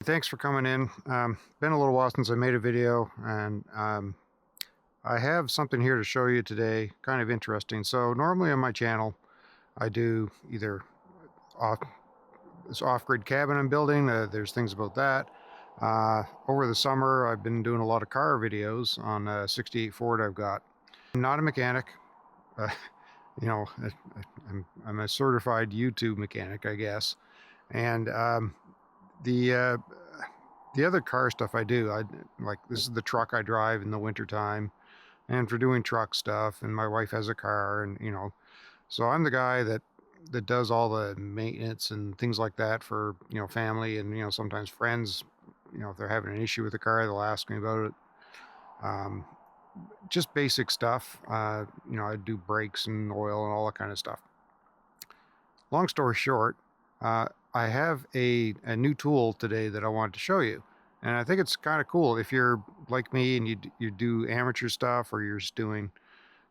thanks for coming in. Been a little while since I made a video, and I have something here to show you today, kind of interesting. So normally on my channel, I do either this off-grid cabin I'm building. There's things about that. Over the summer, I've been doing a lot of car videos on a 68 Ford I've got. I'm not a mechanic. Uh, you know, I'm a certified YouTube mechanic, I guess. And the other car stuff I do, like this is the truck I drive in the wintertime, and for doing truck stuff, and my wife has a car, and so I'm the guy that does all the maintenance and things like that for family, and sometimes friends. If they're having an issue with the car, they'll ask me about it. Just basic stuff. I do brakes and oil and all that kind of stuff. Long story short, I have a new tool today that I wanted to show you, and I think it's kind of cool. If you're like me and you do amateur stuff, or you're just doing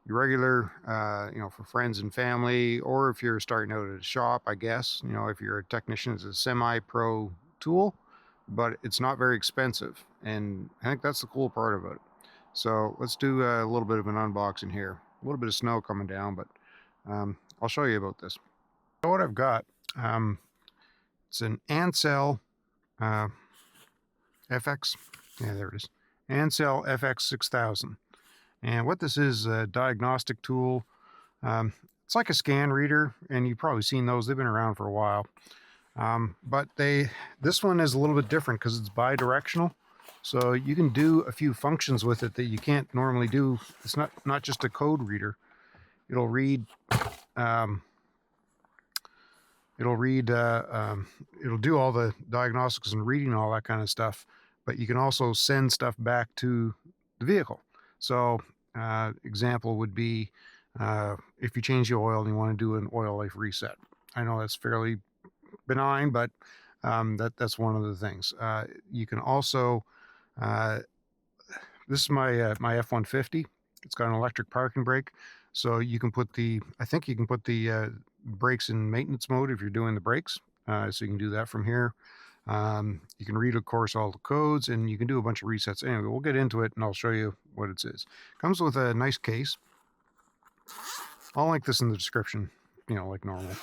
your regular, for friends and family, or if you're starting out at a shop, I guess, if you're a technician, it's a semi-pro tool, but it's not very expensive, and I think that's the cool part about it. So let's do a little bit of an unboxing here. A little bit of snow coming down, but I'll show you about this. So what I've got, it's an Ancel Ancel FX6000. And what this is a diagnostic tool. It's like a scan reader, and you've probably seen those. They've been around for a while. But this one is a little bit different because it's bi-directional. So you can do a few functions with it that you can't normally do. It's not just a code reader. It'll read it'll do all the diagnostics and reading all that kind of stuff, but you can also send stuff back to the vehicle. So example would be if you change the oil and you want to do an oil life reset. I know that's fairly benign, but that's one of the things. You can also this is my my F-150. It's got an electric parking brake, so you can put the brakes in maintenance mode if you're doing the brakes. So you can do that from here. You can read, of course, all the codes, and you can do a bunch of resets. Anyway, we'll get into it, and I'll show you what it is. Comes with a nice case. I'll link this in the description, like normal.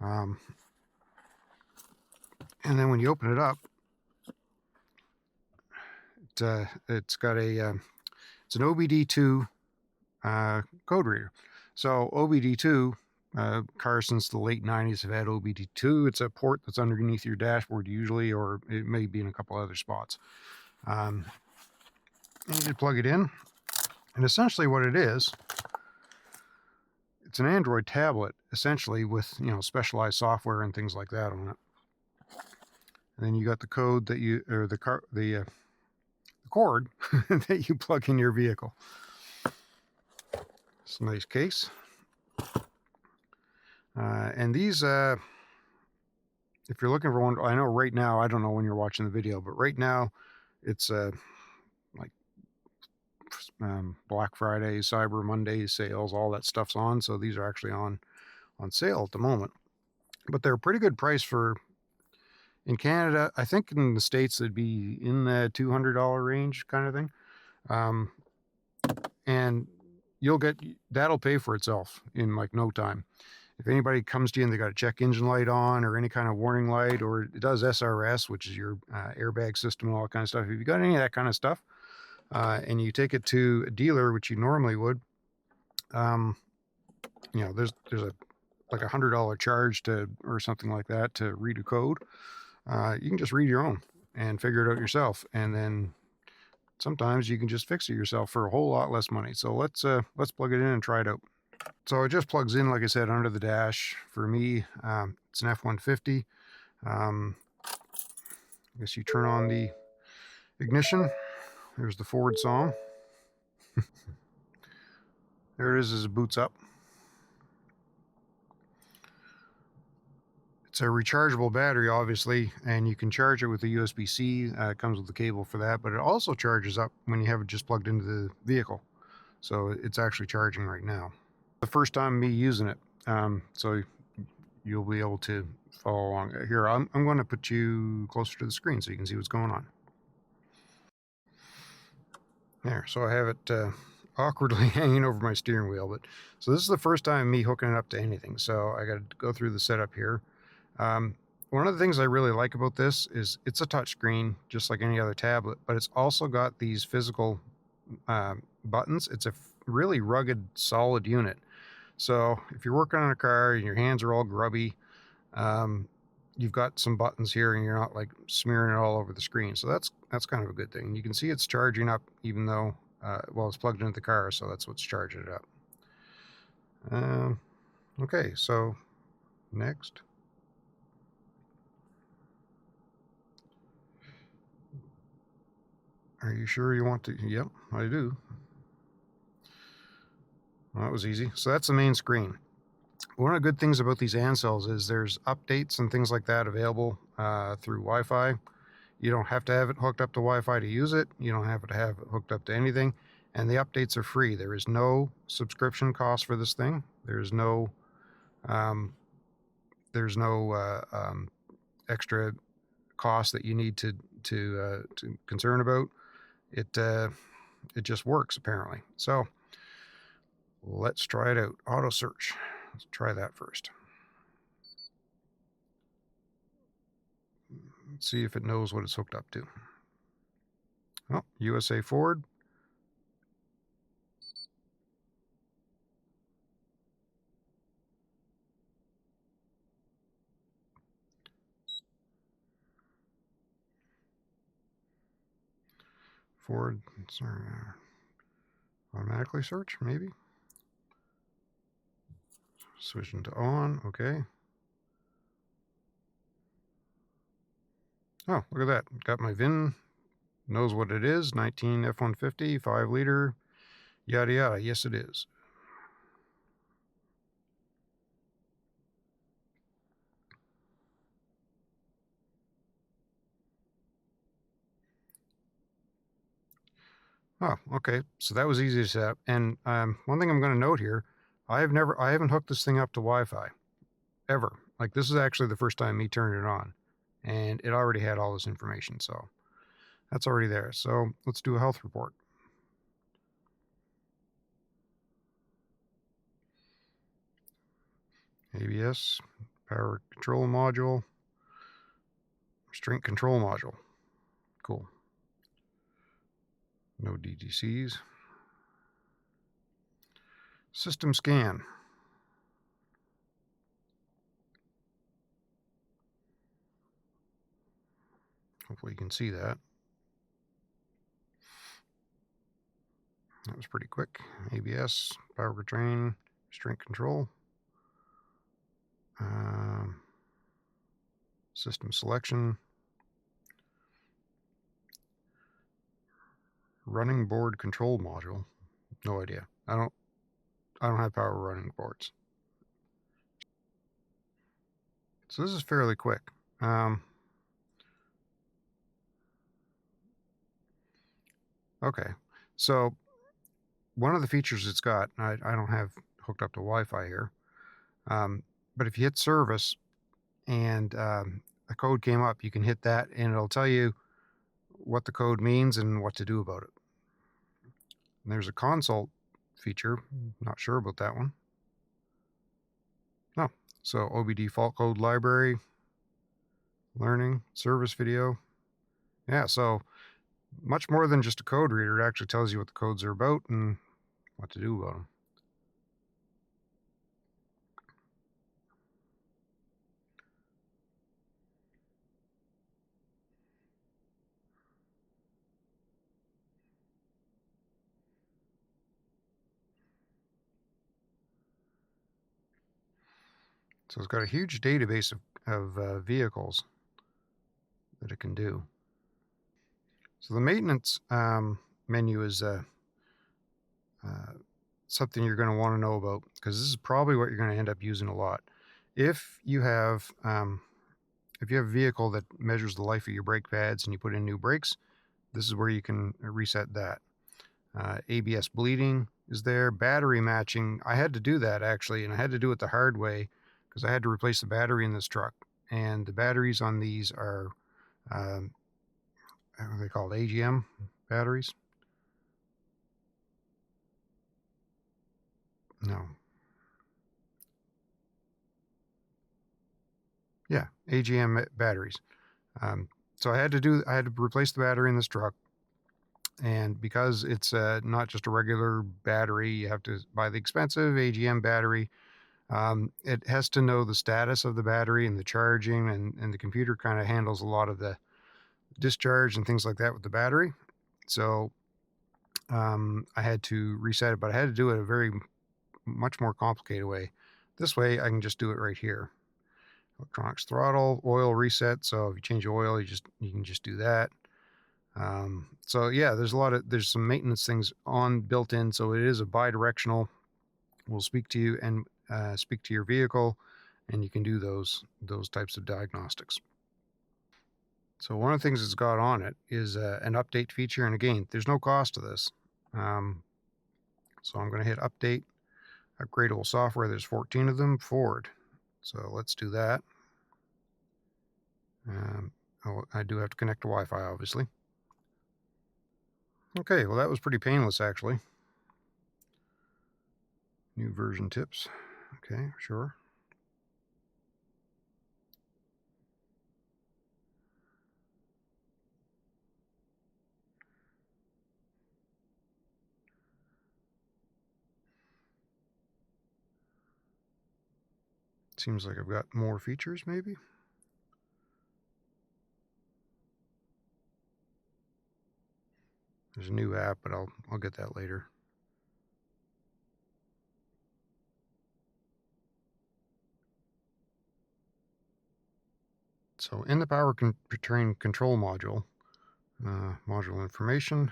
And then when you open it up, it's got it's an OBD2 code reader. So OBD2, cars since the late 90s have had OBD2. It's a port that's underneath your dashboard usually, or it may be in a couple other spots. And you plug it in, and essentially what it is, it's an Android tablet, essentially, with specialized software and things like that on it. And then you got the code that the cord that you plug in your vehicle. It's a nice case. And these, if you're looking for one, I know right now, I don't know when you're watching the video, but right now it's like Black Friday, Cyber Monday sales, all that stuff's on. So these are actually on sale at the moment, but they're a pretty good price for, in Canada. I think in the States it'd be in the $200 range kind of thing. And that'll pay for itself in like no time. If anybody comes to you and they got a check engine light on, or any kind of warning light, or it does SRS, which is your airbag system and all that kind of stuff. If you got any of that kind of stuff, and you take it to a dealer, which you normally would, there's like $100 charge or something like that to read a code. You can just read your own and figure it out yourself, and then sometimes you can just fix it yourself for a whole lot less money. So let's plug it in and try it out. So it just plugs in, like I said, under the dash. For me, it's an F-150. I guess you turn on the ignition. There's the Ford song. There it is as it boots up. It's a rechargeable battery, obviously, and you can charge it with a USB-C. It comes with a cable for that, but it also charges up when you have it just plugged into the vehicle. So it's actually charging right now. The first time me using it, so you'll be able to follow along. Here, I'm going to put you closer to the screen so you can see what's going on. There, so I have it awkwardly hanging over my steering wheel. But so this is the first time me hooking it up to anything. So I got to go through the setup here. One of the things I really like about this is it's a touch screen, just like any other tablet, but it's also got these physical buttons. It's a really rugged, solid unit. So if you're working on a car and your hands are all grubby, you've got some buttons here and you're not like smearing it all over the screen. So that's kind of a good thing. You can see it's charging up even though, well, it's plugged into the car, so that's what's charging it up. Okay, so next. Are you sure you want to? Yep, I do. Well, that was easy. So that's the main screen. One of the good things about these Ancels is there's updates and things like that available through Wi-Fi. You don't have to have it hooked up to Wi-Fi to use it. You don't have to have it hooked up to anything. And the updates are free. There is no subscription cost for this thing. There's no extra cost that you need to concern about. It just works apparently. So let's try it out. Auto search. Let's try that first. Let's see if it knows what it's hooked up to. Oh, USA Ford. Ford, sorry, automatically search, maybe. Switching to on, okay. Oh, look at that. Got my VIN, knows what it is, 19 F-150, 5 liter, yada yada. Yes, it is. Oh, okay. So that was easy to set up. And one thing I'm going to note here, I haven't hooked this thing up to Wi-Fi ever. Like this is actually the first time me turning it on, and it already had all this information. So that's already there. So let's do a health report. ABS, power control module, restraint control module. Cool. No DTCs. System scan. Hopefully you can see that. That was pretty quick. ABS, powertrain, restraint control. System selection. Running board control module. No idea. I don't have power running boards. So this is fairly quick. Okay. So one of the features it's got, I don't have hooked up to Wi-Fi here, but if you hit service and a code came up, you can hit that and it'll tell you what the code means and what to do about it. And there's a consult feature. Not sure about that one. No. So OBD fault code library, learning, service video. Yeah, so much more than just a code reader. It actually tells you what the codes are about and what to do about them. So it's got a huge database of vehicles that it can do. So the maintenance menu is something you're going to want to know about because this is probably what you're going to end up using a lot. If you have a vehicle that measures the life of your brake pads and you put in new brakes, this is where you can reset that. ABS bleeding is there. Battery matching. I had to do that actually, and I had to do it the hard way because I had to replace the battery in this truck. and the batteries on these are, what are they called, AGM batteries? No. Yeah, AGM batteries. So I had to replace the battery in this truck, and because it's not just a regular battery, you have to buy the expensive AGM battery. It has to know the status of the battery and the charging, and the computer kind of handles a lot of the discharge and things like that with the battery. So I had to reset it, but I had to do it a very much more complicated way. This way I can just do it right here. Electronics throttle, oil reset. So if you change oil, you can just do that. So yeah, there's some maintenance things built in. So it is a bi-directional. We'll speak to you and speak to your vehicle, and you can do those types of diagnostics. So one of the things it's got on it is an update feature, and again, there's no cost to this. So I'm going to hit update, upgradable software. There's 14 of them, Ford. So let's do that. I do have to connect to Wi-Fi, obviously. Okay, well that was pretty painless actually. New version tips. Okay, sure. Seems like I've got more features maybe. There's a new app, but I'll get that later. So in the powertrain control module, module information,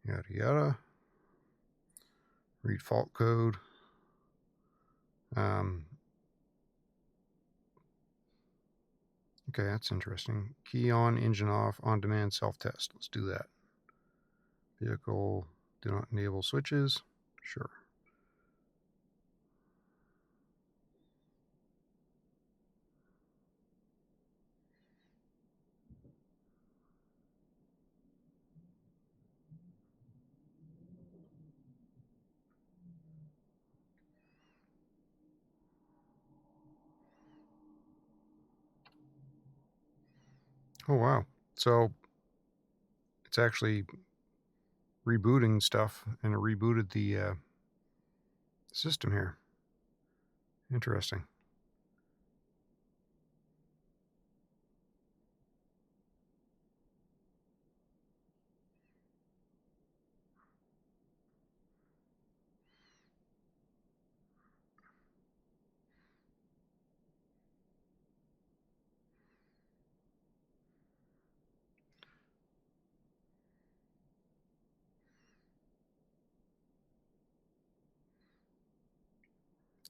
yada yada, read fault code. Okay, that's interesting. Key on, engine off, on-demand self-test. Let's do that. Vehicle, do not enable switches. Sure. Oh, wow. So it's actually rebooting stuff, and it rebooted the system here. Interesting.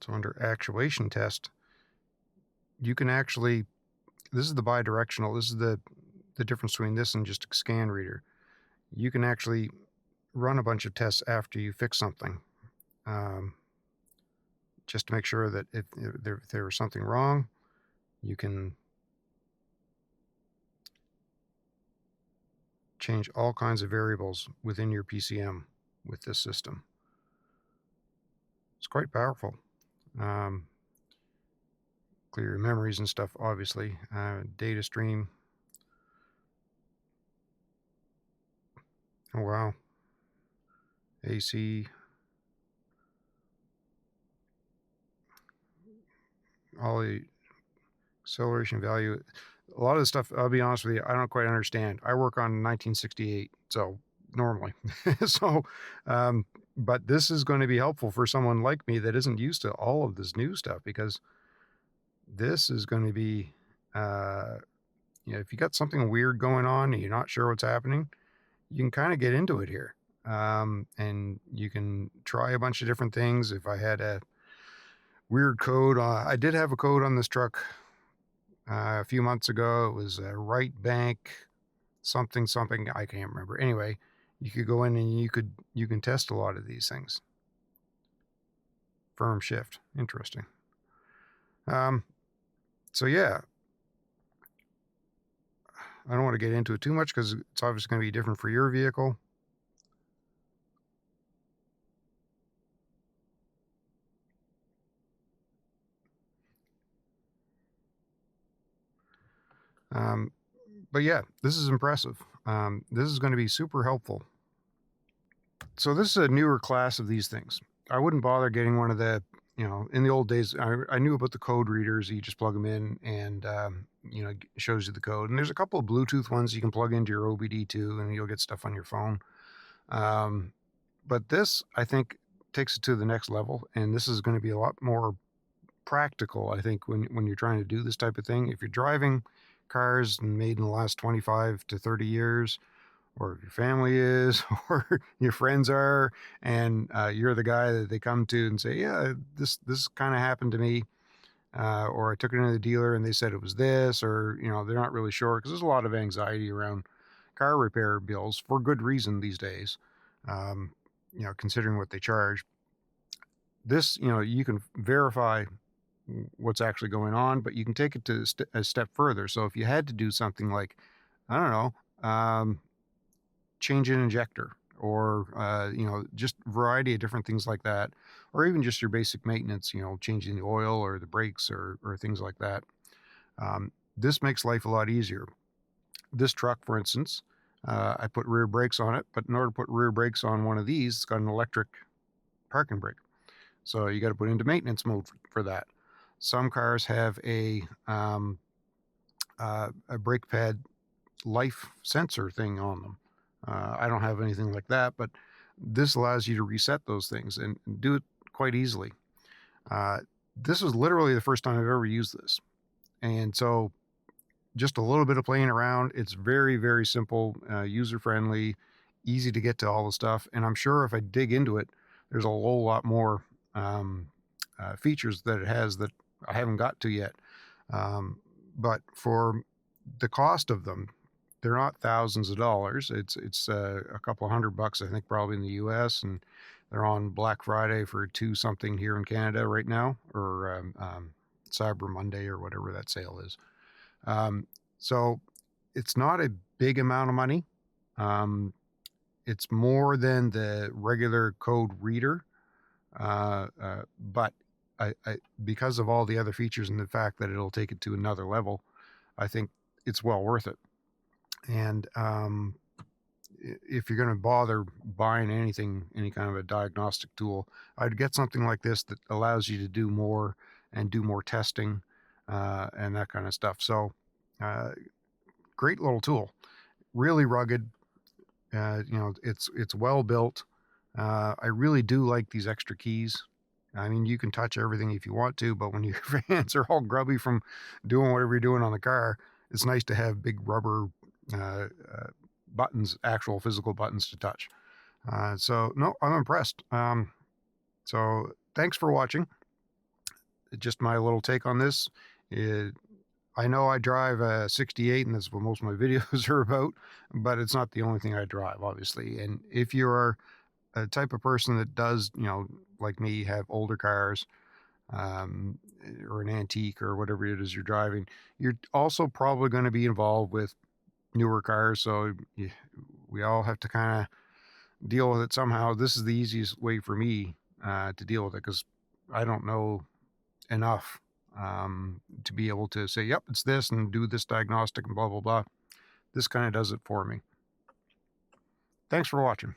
So under actuation test, you can actually, this is the bi-directional, this is the difference between this and just a scan reader. You can actually run a bunch of tests after you fix something, just to make sure that if there was something wrong, you can change all kinds of variables within your PCM with this system. It's quite powerful. Clear your memories and stuff, obviously. Data stream. Oh, wow. AC. All the acceleration value. A lot of the stuff, I'll be honest with you, I don't quite understand. I work on 1968, so normally. So, but this is going to be helpful for someone like me that isn't used to all of this new stuff, because this is going to be, if you got something weird going on and you're not sure what's happening, you can kind of get into it here. And you can try a bunch of different things. If I had a weird code, I did have a code on this truck a few months ago. It was a right bank something, I can't remember. Anyway, you could go in and you can test a lot of these things. Firm shift, interesting. So yeah, I don't want to get into it too much because it's obviously going to be different for your vehicle. Um, but yeah, this is impressive. This is going to be super helpful. So this is a newer class of these things. I wouldn't bother getting one of the, in the old days, I knew about the code readers. You just plug them in and, it shows you the code. And there's a couple of Bluetooth ones you can plug into your OBD2 and you'll get stuff on your phone. But this, I think, takes it to the next level. And this is going to be a lot more practical, I think, when you're trying to do this type of thing. If you're driving cars made in the last 25 to 30 years, or if your family is, or your friends are, and you're the guy that they come to and say, yeah, this kind of happened to me, or I took it into the dealer and they said it was this, or they're not really sure, because there's a lot of anxiety around car repair bills for good reason these days. Considering what they charge. This, you can verify what's actually going on, but you can take it to a step further. So if you had to do something like, I don't know, change an injector, or just a variety of different things like that, or even just your basic maintenance, changing the oil or the brakes, or things like that. This makes life a lot easier. This truck, for instance, I put rear brakes on it, but in order to put rear brakes on one of these, it's got an electric parking brake. So you got to put into maintenance mode for that. Some cars have a brake pad life sensor thing on them. I don't have anything like that, but this allows you to reset those things and do it quite easily. This is literally the first time I've ever used this. And so just a little bit of playing around. It's very, very simple, user-friendly, easy to get to all the stuff. And I'm sure if I dig into it, there's a whole lot more features that it has that I haven't got to yet. But for the cost of them, they're not thousands of dollars. It's a couple $100, I think, probably in the US, and they're on Black Friday for $2 something here in Canada right now, or Cyber Monday, or whatever that sale is. So it's not a big amount of money. It's more than the regular code reader, but because of all the other features and the fact that it'll take it to another level, I think it's well worth it. And if you're going to bother buying anything, any kind of a diagnostic tool, I'd get something like this that allows you to do more and do more testing and that kind of stuff. So great little tool, really rugged. It's well built. I really do like these extra keys. I mean, you can touch everything if you want to, but when your hands are all grubby from doing whatever you're doing on the car, it's nice to have big rubber buttons, actual physical buttons to touch. So no, I'm impressed. So thanks for watching. Just my little take on this. I know I drive a 68, and that's what most of my videos are about, but it's not the only thing I drive, obviously. And if you're a type of person that does, like me, have older cars, or an antique, or whatever it is you're driving, you're also probably going to be involved with newer cars. So we all have to kind of deal with it somehow. This is the easiest way for me to deal with it, because I don't know enough to be able to say, yep, it's this, and do this diagnostic and blah, blah, blah. This kind of does it for me. Thanks for watching.